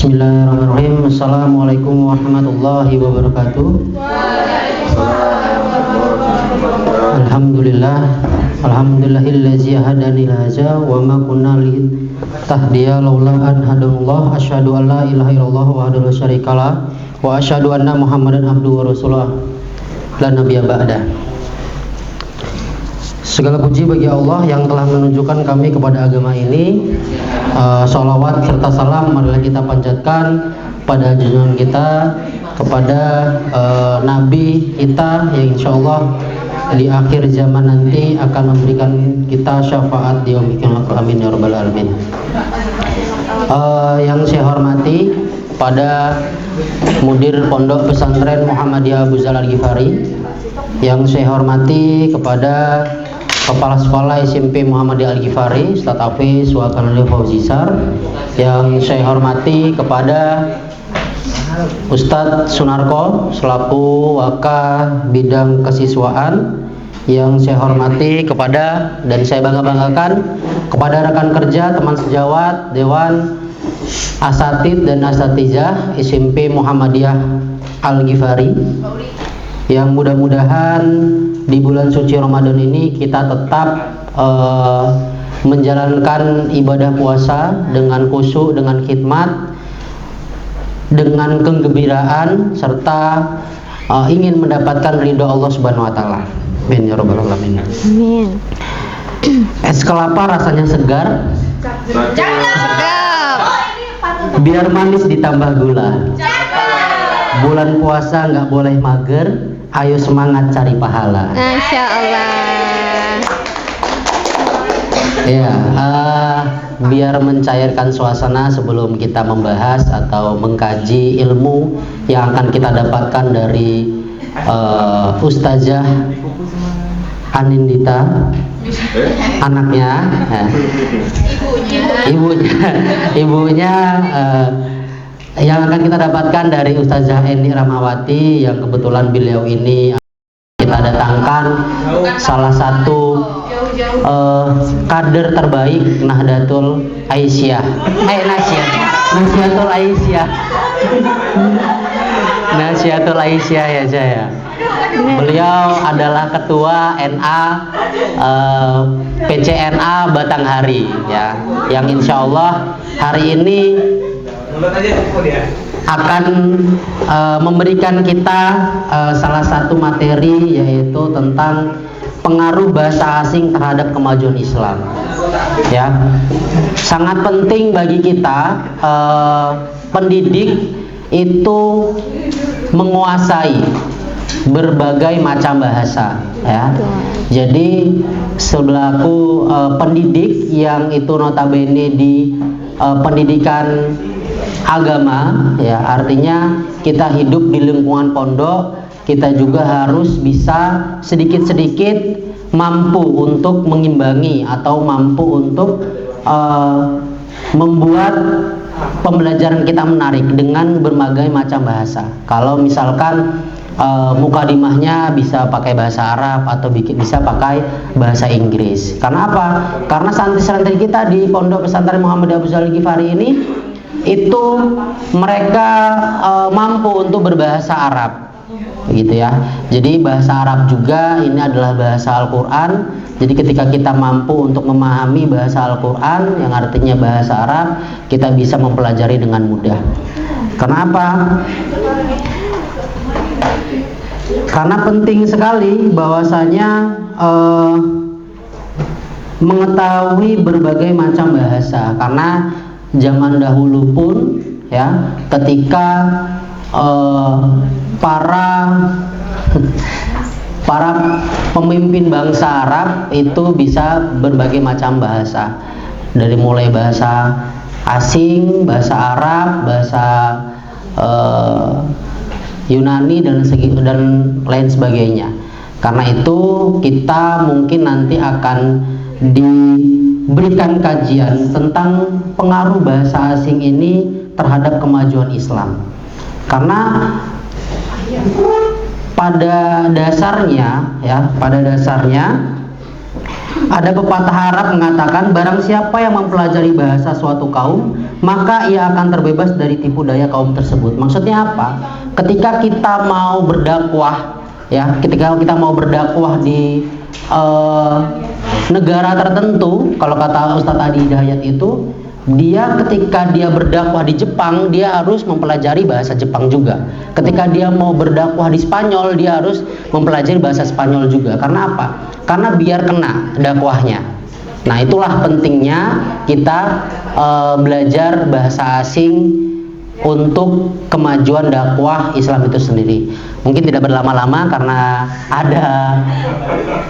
Bismillahirrahmanirrahim. Assalamualaikum warahmatullahi wabarakatuh. Alhamdulillahillazi hadani laza wa ma kunna litahtadiya laula an hadanallah. Asyhadu an la ilaha illallah wahdahu la syarikalah wa asyhadu anna Muhammadan abduhu wa rasuluh la nabiyya ba'da. Segala puji bagi Allah yang telah menunjukkan kami kepada agama ini. Sholawat serta salam marilah kita panjatkan pada junjungan kita, kepada Nabi kita yang insya Allah di akhir zaman nanti akan memberikan kita syafaat di yaumil qiyamah. Amin ya rabbal alamin. Yang saya hormati pada Mudir Pondok Pesantren Muhammadiyah Abu Zal Al-Ghifari, yang saya hormati kepada Kepala Sekolah SMP Muhammadiyah Al-Ghifari Ustadz Hafiz wa Kanali Fauzisar, yang saya hormati kepada Ustadz Sunarko selaku Wakah Bidang Kesiswaan, yang saya hormati kepada dan saya bangga-banggakan kepada rekan kerja, teman sejawat, Dewan Asatid dan Asatizah SMP Muhammadiyah Al-Ghifari, yang mudah-mudahan di bulan suci Ramadan ini kita tetap menjalankan ibadah puasa dengan khusyuk, dengan khidmat, dengan kegembiraan, serta ingin mendapatkan ridho Allah Subhanahu wa taala. Amin ya rabbal alamin. Amin. Es kelapa rasanya segar. Sedap. Biar manis ditambah gula. Bulan puasa nggak boleh mager. Ayo semangat cari pahala. Masya Allah. Ya, biar mencairkan suasana sebelum kita membahas atau mengkaji ilmu yang akan kita dapatkan dari Ustazah Anindita, anaknya, ibunya. Yang akan kita dapatkan dari Ustazah Eni Ramawati, yang kebetulan beliau ini kita datangkan salah satu kader terbaik Nahdlatul Aisyah. Nasihatul Aisyah. Nasihatul Aisyah ya saya. Beliau adalah ketua NA PCNA Batanghari ya, yang insya Allah hari ini akan memberikan kita salah satu materi, yaitu tentang pengaruh bahasa asing terhadap kemajuan Islam. Ya, sangat penting bagi kita pendidik itu menguasai berbagai macam bahasa. Ya, jadi selaku pendidik yang itu notabene di pendidikan agama, ya artinya kita hidup di lingkungan pondok, kita juga harus bisa sedikit-sedikit mampu untuk mengimbangi atau mampu untuk membuat pembelajaran kita menarik dengan berbagai macam bahasa. Kalau misalkan mukadimahnya bisa pakai bahasa Arab atau bisa pakai bahasa Inggris. Karena apa? Karena santri-santri kita di Pondok Pesantren Muhammadiyah Abu Zal Al-Ghifari ini itu mereka mampu untuk berbahasa Arab, gitu ya. Jadi bahasa Arab juga ini adalah bahasa Al-Quran. Jadi ketika kita mampu untuk memahami bahasa Al-Quran yang artinya bahasa Arab, kita bisa mempelajari dengan mudah. Kenapa? Karena penting sekali bahwasanya mengetahui berbagai macam bahasa. Karena zaman dahulu pun ya, ketika para pemimpin bangsa Arab itu bisa berbagai macam bahasa, dari mulai bahasa asing, bahasa Arab, bahasa Yunani dan lain sebagainya. Karena itu kita mungkin nanti akan diberikan kajian tentang pengaruh bahasa asing ini terhadap kemajuan Islam. Karena pada dasarnya Ada pepatah Arab mengatakan, barang siapa yang mempelajari bahasa suatu kaum, maka ia akan terbebas dari tipu daya kaum tersebut. Maksudnya apa? Ketika kita mau berdakwah, ya, ketika kita mau berdakwah di negara tertentu, kalau kata Ustadz Adi Hidayat itu, ketika dia berdakwah di Jepang, dia harus mempelajari bahasa Jepang juga. Ketika dia mau berdakwah di Spanyol, dia harus mempelajari bahasa Spanyol juga. Karena apa? Karena biar kena dakwahnya. Nah, itulah pentingnya kita belajar bahasa asing untuk kemajuan dakwah Islam itu sendiri. Mungkin tidak berlama-lama karena ada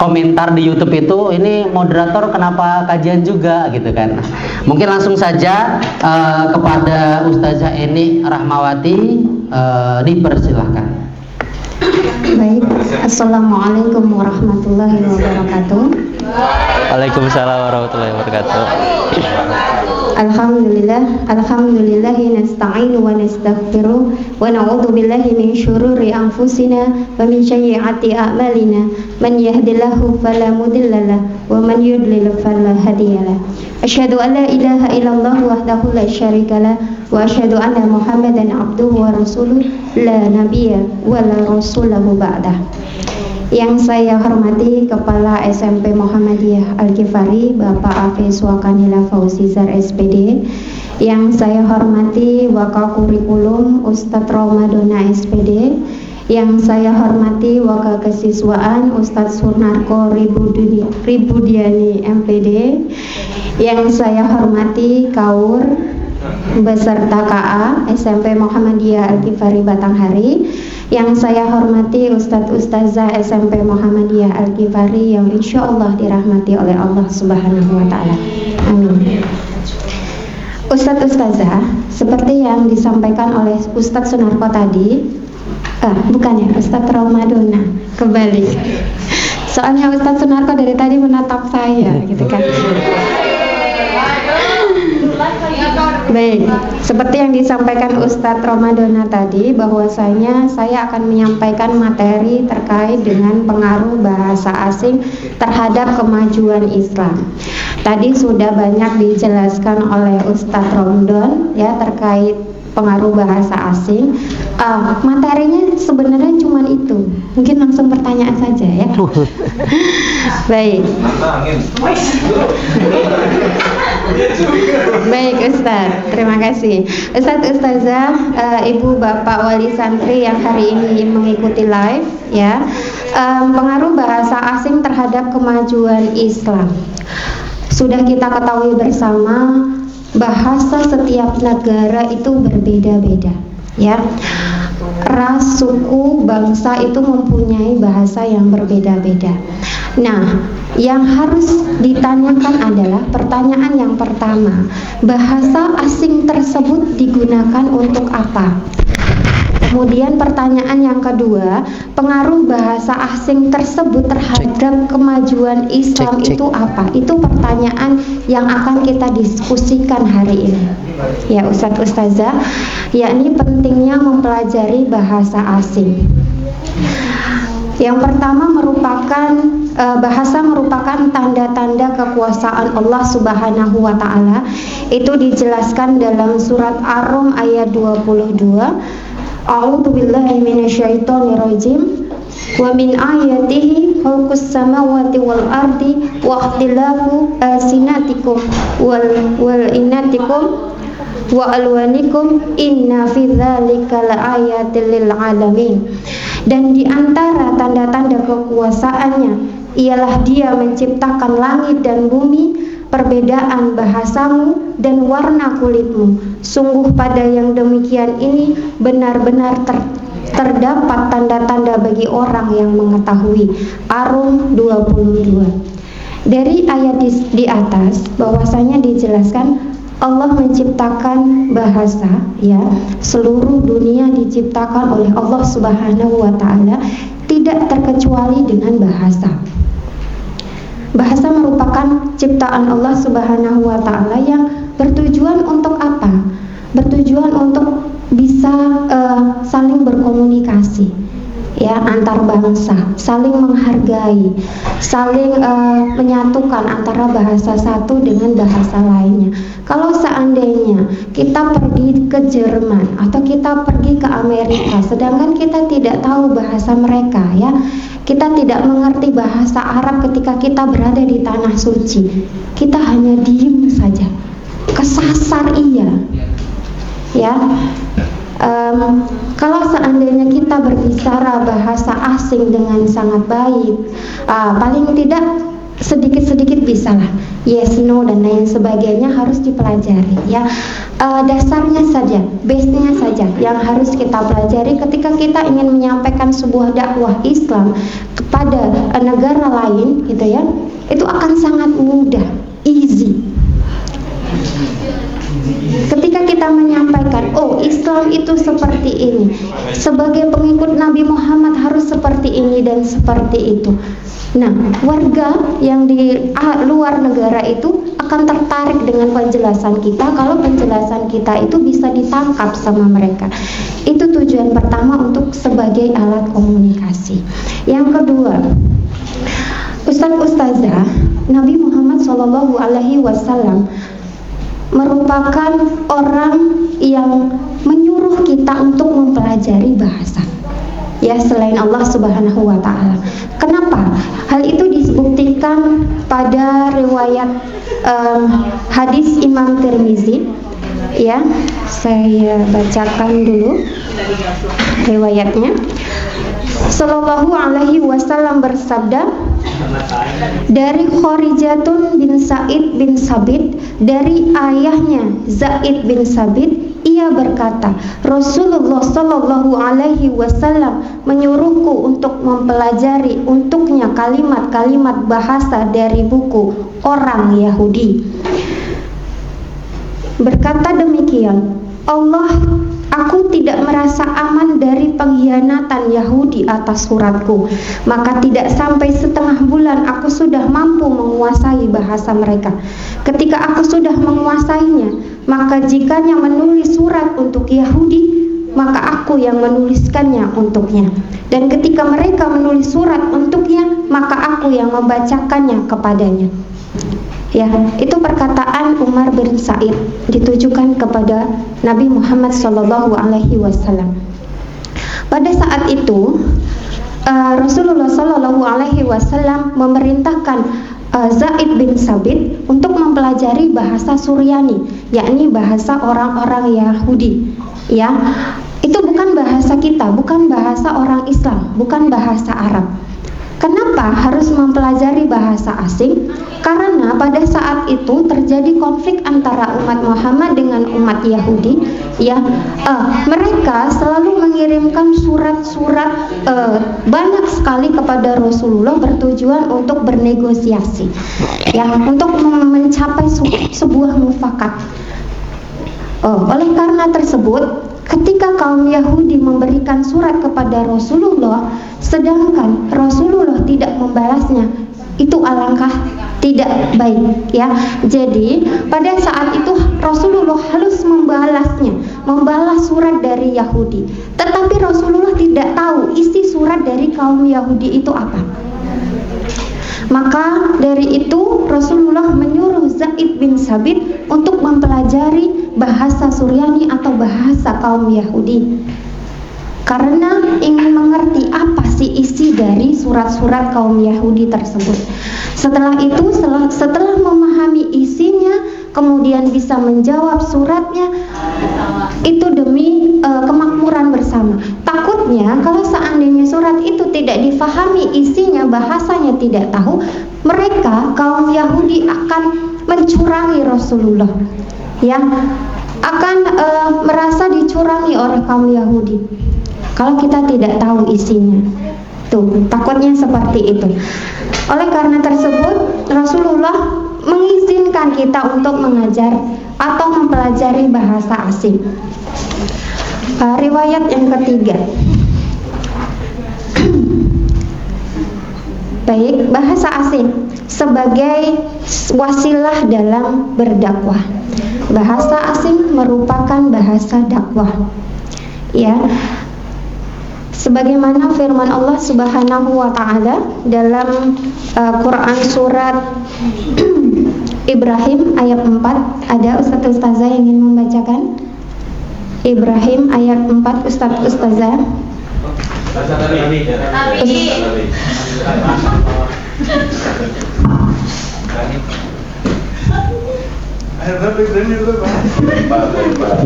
komentar di YouTube itu, ini moderator kenapa kajian juga gitu kan. Mungkin langsung saja kepada Ustazah Eni Rahmawati dipersilahkan. Baik, Assalamualaikum warahmatullahi wabarakatuh. Waalaikumsalam warahmatullahi wabarakatuh. Alhamdulillahi nasta'inu wa nastaghfiruh wa na'udzu billahi min syururi anfusina wa min sayyiati a'malina. Man yahdihillahu fala mudhillalah wa man yudlil fala hadiyalah. Asyhadu an la ilaha illallah wahdahu la syarikalah wa asyhadu anna Muhammadan abduhu wa rasuluh la nabiyya wa la rasulahu ba'dah. Yang saya hormati Kepala SMP Muhammadiyah Al-Ghifari Bapak Hafiz Wakanila Fauzizar SPD. Yang saya hormati Wakakurikulum Ustadz Ramadona SPD. Yang saya hormati Wakakesiswaan Ustadz Sunarko Ribudiani MPD. Yang saya hormati Kaur beserta KA SMP Muhammadiyah Al-Ghifari Batanghari. Yang saya hormati Ustadz-Ustazah SMP Muhammadiyah Al-Ghifari yang insya Allah dirahmati oleh Allah Subhanahu wa Ta'ala. Amin. Ustadz-Ustazah, seperti yang disampaikan oleh Ustadz Sunarko tadi, bukan ya, Ustadz Ramadona, kembali. Soalnya Ustadz Sunarko dari tadi menatap saya, gitu kan. Baik, seperti yang disampaikan Ustadz Ramadona tadi, bahwasanya saya akan menyampaikan materi terkait dengan pengaruh bahasa asing terhadap kemajuan Islam. Tadi sudah banyak dijelaskan oleh Ustadz Romdon ya terkait pengaruh bahasa asing. Materinya sebenarnya cuma itu. Mungkin langsung pertanyaan saja ya. Baik. Baik Ustadz, terima kasih. Ustadz, Ustazah, Ibu Bapak Wali Santri yang hari ini mengikuti live ya, pengaruh bahasa asing terhadap kemajuan Islam. Sudah kita ketahui bersama, bahasa setiap negara itu berbeda-beda ya. Ras, suku, bangsa itu mempunyai bahasa yang berbeda-beda. Nah, yang harus ditanyakan adalah pertanyaan yang pertama, bahasa asing tersebut digunakan untuk apa? Kemudian pertanyaan yang kedua, pengaruh bahasa asing tersebut terhadap kemajuan Islam itu apa? Itu pertanyaan yang akan kita diskusikan hari ini. Ya Ustadz Ustazah, yakni pentingnya mempelajari bahasa asing. Yang pertama bahasa merupakan tanda-tanda kekuasaan Allah Subhanahu wa Ta'ala. Itu dijelaskan dalam surat Ar-Rum ayat 22. A'udzu billahi minasyaitonirrajim. Wa min ayatihi khalqus samawati wal ardi wa ikhtilafu alsinatikum wal innatikum wa alwanikum inna fi dzalika laayatil lil alamin. Dan di antara tanda-tanda kekuasaannya ialah Dia menciptakan langit dan bumi, perbedaan bahasamu dan warna kulitmu. Sungguh pada yang demikian ini benar-benar terdapat tanda-tanda bagi orang yang mengetahui. Ar-Rum 22. Dari ayat di atas bahwasanya dijelaskan Allah menciptakan bahasa ya, seluruh dunia diciptakan oleh Allah Subhanahu wa Ta'ala, tidak terkecuali dengan bahasa. Bahasa merupakan ciptaan Allah Subhanahu wa Ta'ala yang bertujuan untuk apa? Bertujuan untuk bisa saling berkomunikasi. ya, antar bangsa, saling menghargai, saling menyatukan antara bahasa satu dengan bahasa lainnya. Kalau seandainya kita pergi ke Jerman atau kita pergi ke Amerika, sedangkan kita tidak tahu bahasa mereka, ya, kita tidak mengerti bahasa Arab ketika kita berada di tanah suci, kita hanya diem saja, kesasar iya, ya. Kalau seandainya kita berbicara bahasa asing dengan sangat baik, paling tidak sedikit-sedikit bisalah, yes, no, dan lain sebagainya harus dipelajari, ya. Dasarnya saja, base-nya saja yang harus kita pelajari ketika kita ingin menyampaikan sebuah dakwah Islam kepada negara lain, gitu ya, itu akan sangat mudah, easy. Ketika kita menyampaikan, oh, Islam itu seperti ini, sebagai pengikut Nabi Muhammad harus seperti ini dan seperti itu. Nah, warga yang di luar negara itu akan tertarik dengan penjelasan kita kalau penjelasan kita itu bisa ditangkap sama mereka. Itu tujuan pertama untuk sebagai alat komunikasi. Yang kedua, Ustazah, Nabi Muhammad SAW merupakan orang yang menyuruh kita untuk mempelajari bahasa, ya, selain Allah Subhanahu wa Ta'ala. Kenapa? Hal itu dibuktikan pada riwayat hadis Imam Tirmizi, ya. Saya bacakan dulu riwayatnya. Sallallahu alaihi wasallam bersabda, dari Khorijatun bin Sa'id bin Sabit, dari ayahnya Zaid bin Sabit, ia berkata, Rasulullah Sallallahu alaihi wasallam menyuruhku untuk mempelajari untuknya kalimat-kalimat bahasa dari buku orang Yahudi. Berkata demikian, Allah, aku tidak merasa aman dari pengkhianatan Yahudi atas suratku. Maka tidak sampai setengah bulan aku sudah mampu menguasai bahasa mereka. Ketika aku sudah menguasainya, maka jikanya menulis surat untuk Yahudi, maka aku yang menuliskannya untuknya. Dan ketika mereka menulis surat untuknya, maka aku yang membacakannya kepadanya. Ya, itu perkataan Umar bin Sa'id ditujukan kepada Nabi Muhammad SAW. Pada saat itu Rasulullah SAW memerintahkan Zaid bin Sabit untuk mempelajari bahasa Suryani, yakni bahasa orang-orang Yahudi. Ya, itu bukan bahasa kita, bukan bahasa orang Islam, bukan bahasa Arab. Kenapa harus mempelajari bahasa asing? Karena pada saat itu terjadi konflik antara umat Muhammad dengan umat Yahudi. Ya, mereka selalu mengirimkan surat-surat banyak sekali kepada Rasulullah bertujuan untuk bernegosiasi, ya, untuk mencapai sebuah mufakat. Oleh karena tersebut, ketika kaum Yahudi memberikan surat kepada Rasulullah, sedangkan Rasulullah tidak membalasnya, itu alangkah tidak baik, ya. Jadi pada saat itu Rasulullah harus membalas surat dari Yahudi. Tetapi Rasulullah tidak tahu isi surat dari kaum Yahudi itu apa. Maka dari itu Rasulullah menyuruh Zaid bin Sabit untuk mempelajari bahasa Suryani atau bahasa kaum Yahudi, karena ingin mengerti apa sih isi dari surat-surat kaum Yahudi tersebut. Setelah itu, setelah memahami isinya, kemudian bisa menjawab suratnya, itu demi kemakmuran bersama. Takutnya kalau seandainya surat itu tidak difahami isinya, bahasanya tidak tahu, mereka kaum Yahudi akan mencurangi Rasulullah, ya, akan merasa dicurangi oleh kaum Yahudi kalau kita tidak tahu isinya. Tuh, takutnya seperti itu. Oleh karena tersebut, Rasulullah mengizinkan kita untuk mengajar atau mempelajari bahasa asing. Riwayat yang ketiga. Baik, bahasa asing sebagai wasilah dalam berdakwah. Bahasa asing merupakan bahasa dakwah. Ya. sebagaimana firman Allah Subhanahu wa taala dalam Quran surat Ibrahim ayat 4. Ada ustaz-ustazah yang ingin membacakan? Ibrahim ayat 4, ustazah.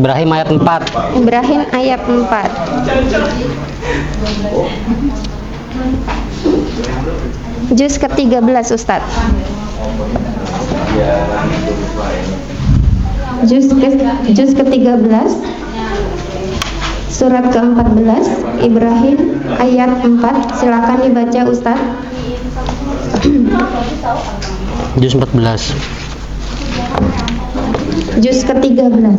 Ibrahim ayat 4. Ibrahim ayat 4. Juz ke-13, Ustaz. Juz ke-13 surat ke-14 Ibrahim ayat 4. Silakan dibaca, Ustaz. Juz 14. Juz ke-13.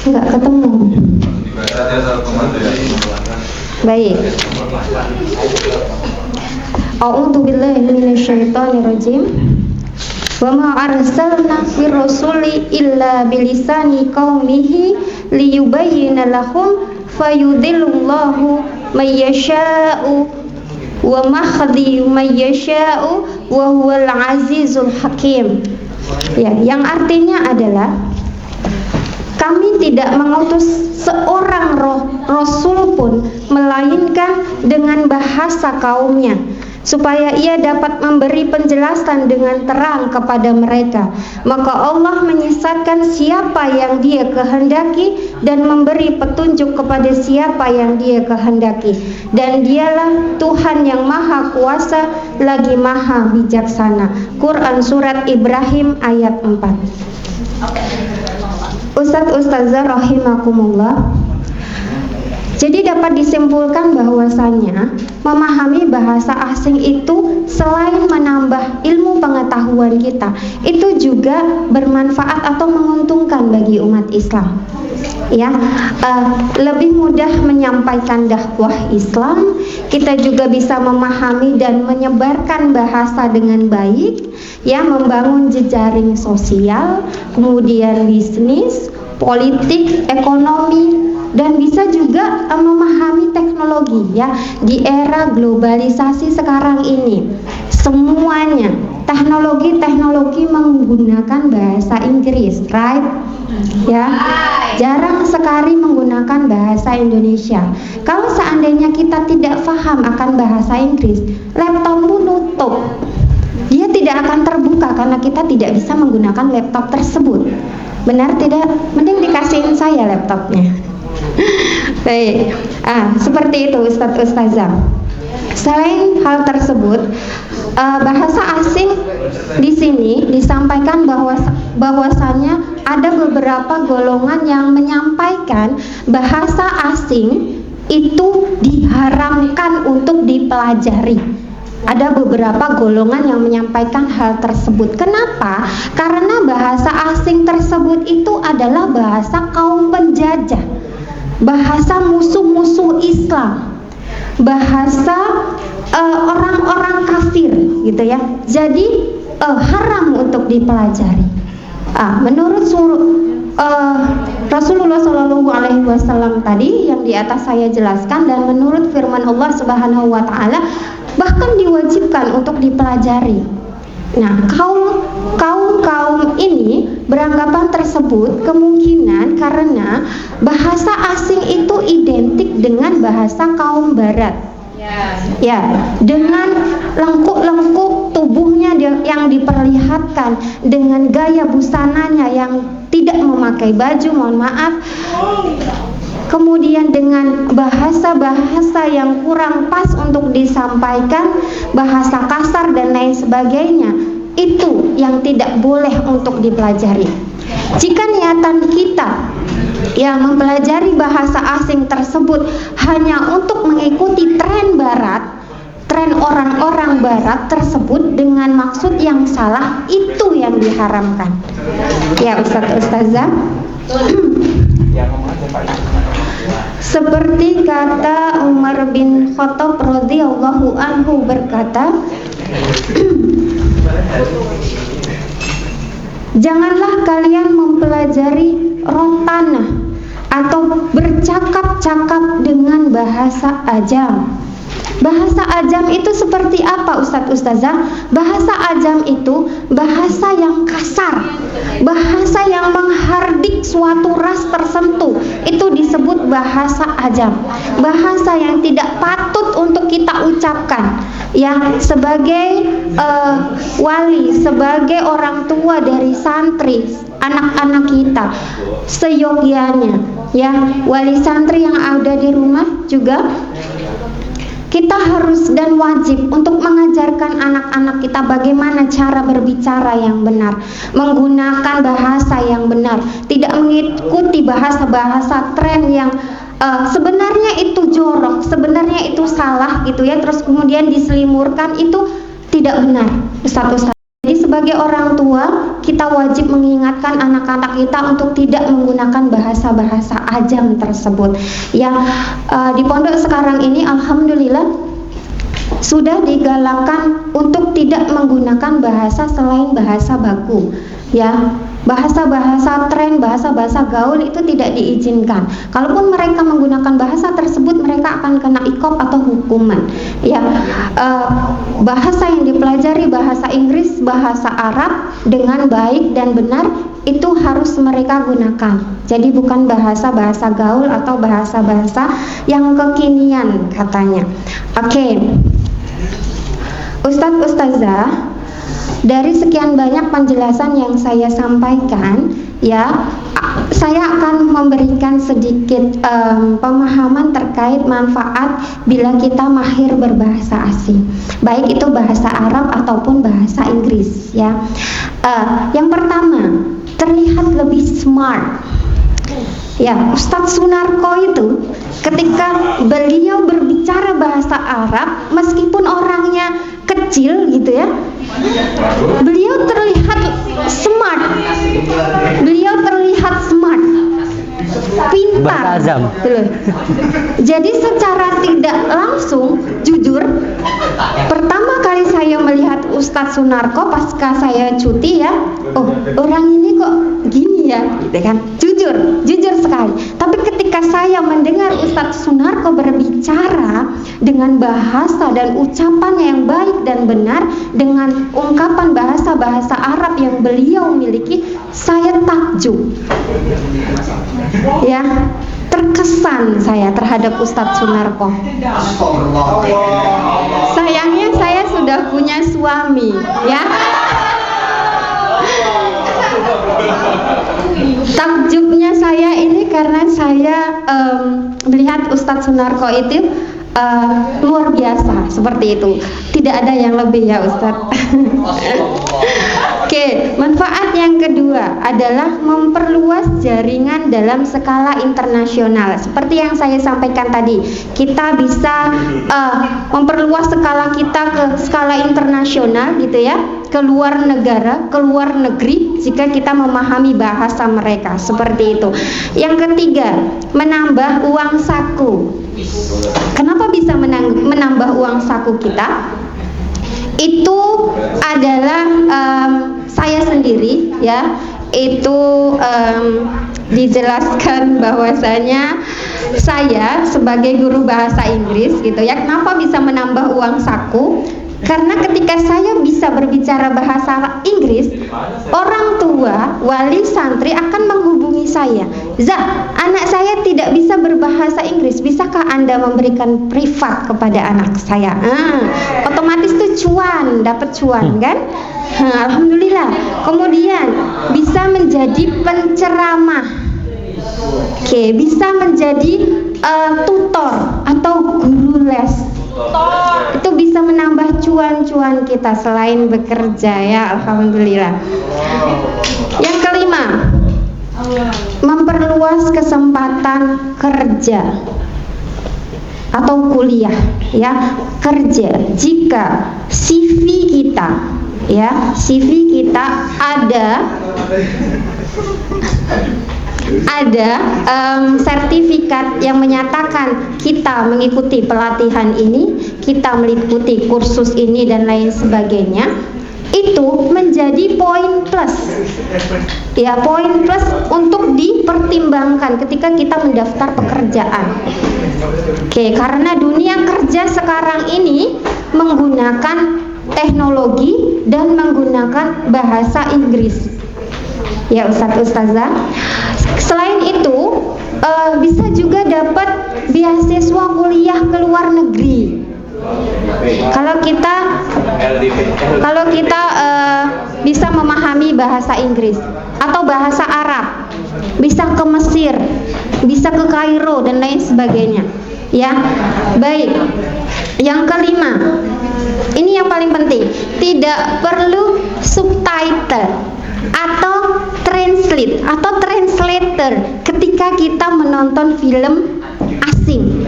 Enggak ketemu. Baik. A'udzu billahi minasyaitonir rajim. Wa ma arsalna fir rasuli illa bilisani qaumihi liyubayyana lahum fayudillullahu may yasha'u wa mahdi may yasha'u wa huwal azizul hakim. Ya, yang artinya adalah kami tidak mengutus seorang rasul pun melainkan dengan bahasa kaumnya, supaya ia dapat memberi penjelasan dengan terang kepada mereka. Maka Allah menyesatkan siapa yang Dia kehendaki dan memberi petunjuk kepada siapa yang Dia kehendaki. Dan Dialah Tuhan yang Maha Kuasa lagi Maha Bijaksana. Quran surat Ibrahim ayat 4. Ustaz-ustazah rahimakumullah. Jadi dapat disimpulkan bahwasannya memahami bahasa asing itu selain menambah ilmu pengetahuan kita, itu juga bermanfaat atau menguntungkan bagi umat Islam. Ya, lebih mudah menyampaikan dakwah Islam, kita juga bisa memahami dan menyebarkan bahasa dengan baik, ya, membangun jejaring sosial, kemudian bisnis, politik, ekonomi, dan bisa juga memahami teknologi, ya, di era globalisasi sekarang ini. Semuanya teknologi menggunakan bahasa Inggris, right? Ya, jarang sekali menggunakan bahasa Indonesia. Kalau seandainya kita tidak paham akan bahasa Inggris, laptopmu nutup. Dia tidak akan terbuka karena kita tidak bisa menggunakan laptop tersebut. Benar tidak? Mending dikasihin saya laptopnya. Baik, seperti itu Ustaz-ustazah. Selain hal tersebut, bahasa asing di sini disampaikan bahwasannya ada beberapa golongan yang menyampaikan bahasa asing itu diharamkan untuk dipelajari. Ada beberapa golongan yang menyampaikan hal tersebut. Kenapa? Karena bahasa asing tersebut itu adalah bahasa kaum penjajah, bahasa musuh-musuh Islam, bahasa orang-orang kafir, gitu ya. Jadi haram untuk dipelajari. Menurut Rasulullah SAW tadi yang di atas saya jelaskan, dan menurut firman Allah Subhanahu wa taala bahkan diwajibkan untuk dipelajari. Nah, kaum ini beranggapan tersebut kemungkinan karena bahasa asing itu identik dengan bahasa kaum barat. Ya, dengan lengkuk-lengkuk tubuhnya yang diperlihatkan, dengan gaya busananya yang tidak memakai baju, mohon maaf. Kemudian dengan bahasa-bahasa yang kurang pas untuk disampaikan, bahasa kasar dan lain sebagainya, itu yang tidak boleh untuk dipelajari. Jika niatan kita mempelajari bahasa asing tersebut hanya untuk mengikuti tren barat, tren orang-orang barat tersebut dengan maksud yang salah, itu yang diharamkan. Ya, Ustaz-ustazah. Seperti kata Umar bin Khattab radhiyallahu anhu berkata, Janganlah kalian mempelajari rotana atau bercakap-cakap dengan bahasa ajam. Bahasa ajam itu seperti apa Ustadz Ustazah? Bahasa ajam itu bahasa yang kasar, bahasa yang menghardik suatu ras tertentu. Itu disebut bahasa ajam. Bahasa yang tidak patut untuk kita ucapkan. Ya, sebagai wali, sebagai orang tua dari santri, anak-anak kita seyogyanya, ya, wali santri yang ada di rumah juga kita harus dan wajib untuk mengajarkan anak-anak kita bagaimana cara berbicara yang benar, menggunakan bahasa yang benar, tidak mengikuti bahasa-bahasa tren yang sebenarnya itu jorok, sebenarnya itu salah gitu ya, terus kemudian diselimurkan, itu tidak benar, Ustaz. Jadi sebagai orang tua kita wajib mengingatkan anak-anak kita untuk tidak menggunakan bahasa-bahasa ajam tersebut. Yang di pondok sekarang ini alhamdulillah sudah digalakkan untuk tidak menggunakan bahasa selain bahasa baku. Ya, bahasa-bahasa tren, bahasa-bahasa gaul itu tidak diizinkan. Kalaupun mereka menggunakan bahasa tersebut, mereka akan kena iqab atau hukuman. Ya, bahasa yang dipelajari bahasa Inggris, bahasa Arab dengan baik dan benar itu harus mereka gunakan. Jadi bukan bahasa-bahasa gaul atau bahasa-bahasa yang kekinian katanya. Oke. Ustadz Ustazah, dari sekian banyak penjelasan yang saya sampaikan, ya, saya akan memberikan sedikit pemahaman terkait manfaat bila kita mahir berbahasa asing, baik itu bahasa Arab ataupun bahasa Inggris, ya. Yang pertama, terlihat lebih smart. Ya, Ustadz Sunarko itu ketika beliau berbicara bahasa Arab, meskipun orangnya kecil gitu ya, beliau terlihat smart. Beliau terlihat smart, pintar. Jadi secara tidak langsung, jujur, pertama kali saya melihat Ustadz Sunarko pasca saya cuti ya, oh orang ini kok gini ya, gitu kan? Jujur sekali. Tapi ketika saya mendengar Ustadz Sunarko berbicara dengan bahasa dan ucapan yang baik dan benar, dengan ungkapan bahasa-bahasa Arab yang beliau miliki, saya takjub. Ya, terkesan saya terhadap Ustadz Sunarko. Sayangnya saya sudah punya suami, ya. Takjubnya saya ini karena saya melihat Ustadz Sunarko itu luar biasa seperti itu. Tidak ada yang lebih ya Ustadz. Oke, manfaat yang kedua adalah memperluas jaringan dalam skala internasional. Seperti yang saya sampaikan tadi, kita bisa memperluas skala kita ke skala internasional gitu ya, ke luar negara, ke luar negeri jika kita memahami bahasa mereka, seperti itu. Yang ketiga, menambah uang saku. Kenapa bisa menambah uang saku kita? Itu adalah saya sendiri ya, itu dijelaskan bahwasanya saya sebagai guru bahasa Inggris gitu ya, kenapa bisa menambah uang saku? Karena ketika saya bisa berbicara bahasa Inggris, orang tua, wali santri akan menghubungi saya. Zah, anak saya tidak bisa berbahasa Inggris, bisakah Anda memberikan privat kepada anak saya? Otomatis tuh cuan, dapat cuan kan? Alhamdulillah. Kemudian bisa menjadi penceramah. Oke, bisa menjadi tutor atau guru les. Itu bisa menambah cuan-cuan kita selain bekerja ya, alhamdulillah. Yang kelima, memperluas kesempatan kerja atau kuliah ya, kerja. Jika CV kita ya, CV kita ada sertifikat yang menyatakan kita mengikuti pelatihan ini, kita mengikuti kursus ini dan lain sebagainya, itu menjadi poin plus. Ya, poin plus untuk dipertimbangkan ketika kita mendaftar pekerjaan. Oke, karena dunia kerja sekarang ini menggunakan teknologi dan menggunakan bahasa Inggris. Ya, Ustazah. Selain itu, bisa juga dapat beasiswa kuliah ke luar negeri. Kalau kita bisa memahami bahasa Inggris atau bahasa Arab, bisa ke Mesir, bisa ke Kairo dan lain sebagainya. Ya, baik. Yang kelima, ini yang paling penting, tidak perlu subtitle atau translate atau translator ketika kita menonton film asing.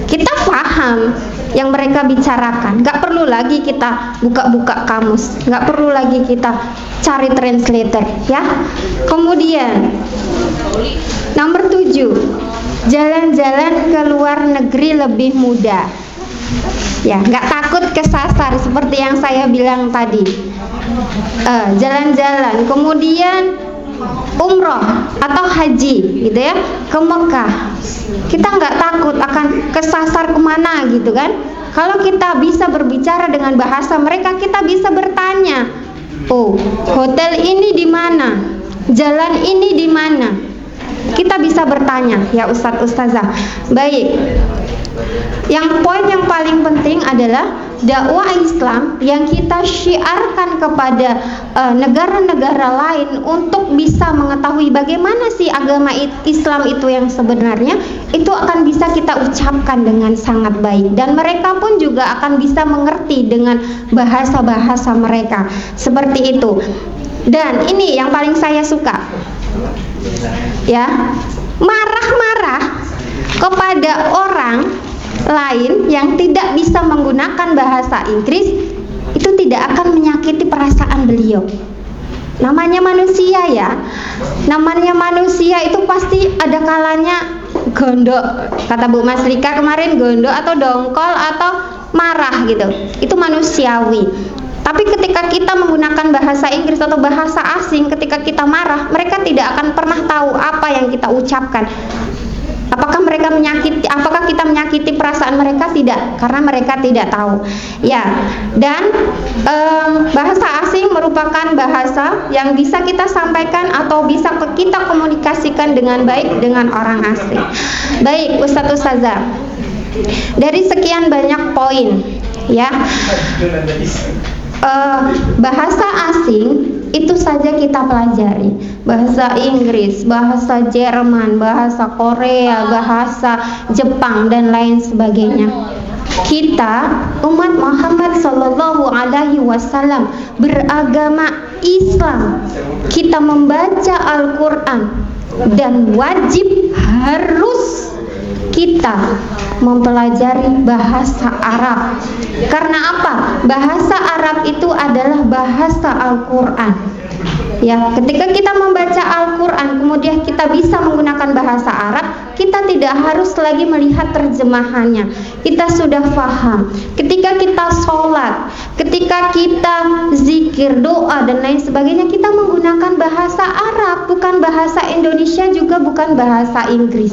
Kita paham yang mereka bicarakan, nggak perlu lagi kita buka-buka kamus, nggak perlu lagi kita cari translator, ya. Kemudian nomor 7, jalan-jalan ke luar negeri lebih mudah, ya, nggak takut kesasar seperti yang saya bilang tadi. Jalan-jalan, kemudian umroh atau haji, gitu ya, ke Mekah. Kita nggak takut akan kesasar kemana, gitu kan? Kalau kita bisa berbicara dengan bahasa mereka, kita bisa bertanya, oh, hotel ini di mana? Jalan ini di mana? Kita bisa bertanya, ya Ustazah. Baik. Yang poin yang paling penting adalah dakwah Islam yang kita syiarkan kepada negara-negara lain untuk bisa mengetahui bagaimana sih agama Islam itu yang sebenarnya, itu akan bisa kita ucapkan dengan sangat baik dan mereka pun juga akan bisa mengerti dengan bahasa-bahasa mereka. Seperti itu. Dan ini yang paling saya suka, ya, marah-marah kepada orang lain yang tidak bisa menggunakan bahasa Inggris itu tidak akan menyakiti perasaan beliau. Namanya manusia, ya. Namanya manusia itu pasti ada kalanya gondok. Kata Bu Mas Rika kemarin, gondok atau dongkol atau marah gitu. Itu manusiawi. Tapi ketika kita menggunakan bahasa Inggris atau bahasa asing, ketika kita marah, mereka tidak akan pernah tahu apa yang kita ucapkan. Apakah kita menyakiti perasaan mereka? Tidak, karena mereka tidak tahu. Ya, dan bahasa asing merupakan bahasa yang bisa kita sampaikan atau bisa kita komunikasikan dengan baik dengan orang asing. Baik, Ustazah. Dari sekian banyak poin, ya, bahasa asing itu saja kita pelajari, bahasa Inggris, bahasa Jerman, bahasa Korea, bahasa Jepang dan lain sebagainya. Kita umat Muhammad Sallallahu Alaihi Wasallam beragama Islam, kita membaca Al-Quran dan wajib harus kita mempelajari bahasa Arab. Karena apa? Bahasa Arab itu adalah bahasa Al-Quran. Ya, ketika kita membaca Al-Quran, kemudian kita bisa menggunakan bahasa Arab, kita tidak harus lagi melihat terjemahannya. Kita sudah paham. Ketika kita sholat, ketika kita zikir, doa dan lain sebagainya, kita menggunakan bahasa Arab, bukan bahasa Indonesia, juga bukan bahasa Inggris.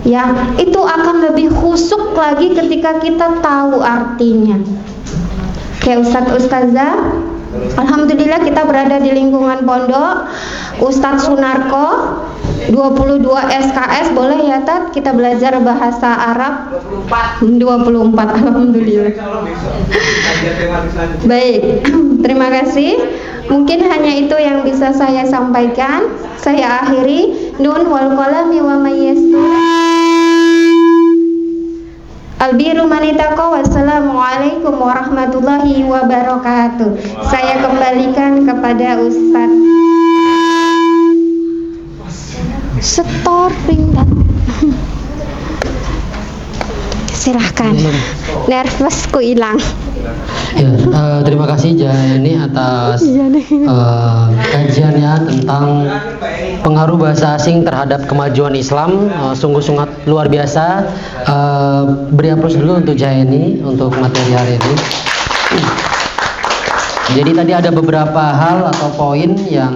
Ya, itu akan lebih khusyuk lagi ketika kita tahu artinya. Oke, Ustazah, alhamdulillah kita berada di lingkungan pondok. Ustadz Sunarko 22 SKS, boleh ya Tat kita belajar bahasa Arab 24, alhamdulillah. Baik, terima kasih. Mungkin hanya itu yang bisa saya sampaikan. Saya akhiri. Nun wal qalami wa may yastur. Albiru manitaqo. Wassalamualaikum warahmatullahi wabarakatuh. Saya kembalikan kepada Ustadz. Storing dan silahkan. Nervousku hilang. Ya, terima kasih Jani atas kajiannya tentang pengaruh bahasa asing terhadap kemajuan Islam. Sungguh sangat luar biasa. Beri aplaus dulu untuk Jani untuk materi hari ini. Jadi tadi ada beberapa hal atau poin yang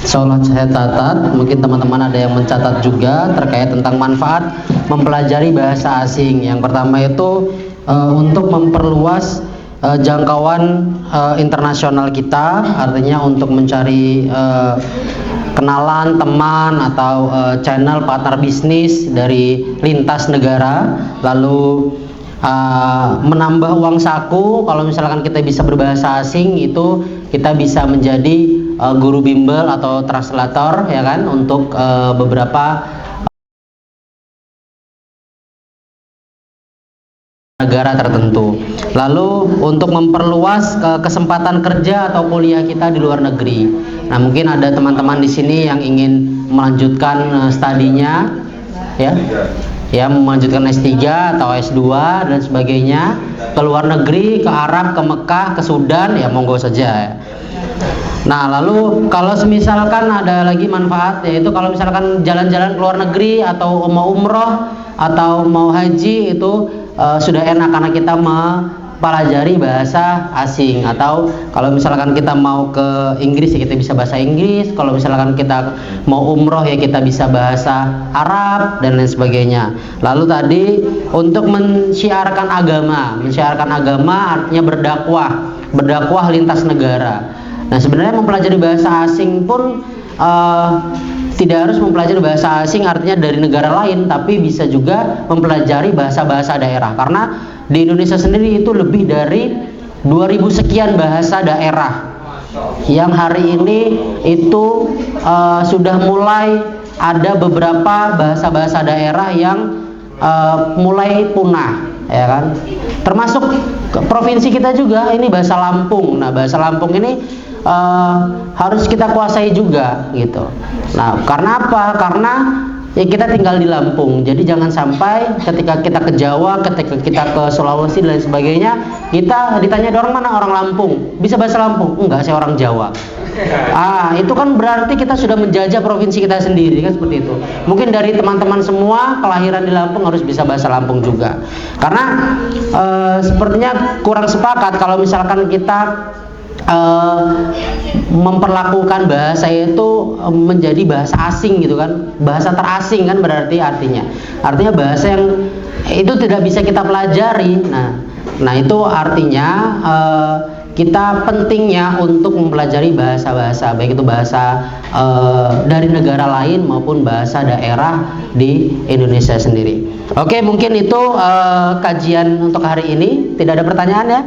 seolah saya catat, mungkin teman-teman ada yang mencatat juga terkait tentang manfaat mempelajari bahasa asing. Yang pertama itu untuk memperluas jangkauan internasional kita, artinya untuk mencari kenalan teman atau channel partner bisnis dari lintas negara, lalu menambah uang saku. Kalau misalkan kita bisa berbahasa asing, itu kita bisa menjadi guru bimbel atau translator, ya kan, untuk beberapa negara tertentu. Lalu untuk memperluas kesempatan kerja atau kuliah kita di luar negeri. Nah, mungkin ada teman-teman di sini yang ingin melanjutkan studinya, ya, melanjutkan S3 atau S2 dan sebagainya, ke luar negeri, ke Arab, ke Mekah, ke Sudan, ya monggo saja ya. Nah, lalu kalau misalkan ada lagi manfaat, yaitu kalau misalkan jalan-jalan ke luar negeri atau mau umroh atau mau haji, itu sudah enak karena kita mempelajari bahasa asing. Atau kalau misalkan kita mau ke Inggris, ya kita bisa bahasa Inggris. Kalau misalkan kita mau umroh, ya kita bisa bahasa Arab dan lain sebagainya. Lalu tadi untuk mensyiarkan agama artinya berdakwah lintas negara. Nah, sebenarnya mempelajari bahasa asing pun tidak harus mempelajari bahasa asing artinya dari negara lain, tapi bisa juga mempelajari bahasa-bahasa daerah. Karena di Indonesia sendiri itu lebih dari 2000 sekian bahasa daerah yang hari ini itu sudah mulai ada beberapa bahasa-bahasa daerah yang mulai punah, ya kan. Termasuk provinsi kita juga, ini bahasa Lampung. Nah, bahasa Lampung ini harus kita kuasai juga gitu. Nah, karena apa? Karena ya kita tinggal di Lampung. Jadi jangan sampai ketika kita ke Jawa, ketika kita ke Sulawesi dan lain sebagainya, kita ditanya orang mana, orang Lampung, bisa bahasa Lampung? Enggak, saya orang Jawa. Itu kan berarti kita sudah menjajah provinsi kita sendiri, kan seperti itu. Mungkin dari teman-teman semua kelahiran di Lampung harus bisa bahasa Lampung juga. Karena sepertinya kurang sepakat kalau misalkan kita memperlakukan bahasa itu menjadi bahasa asing gitu kan, bahasa terasing kan, berarti artinya bahasa yang itu tidak bisa kita pelajari. Nah itu artinya kita pentingnya untuk mempelajari bahasa-bahasa, baik itu bahasa dari negara lain maupun bahasa daerah di Indonesia sendiri. Oke, mungkin itu kajian untuk hari ini. Tidak ada pertanyaan ya?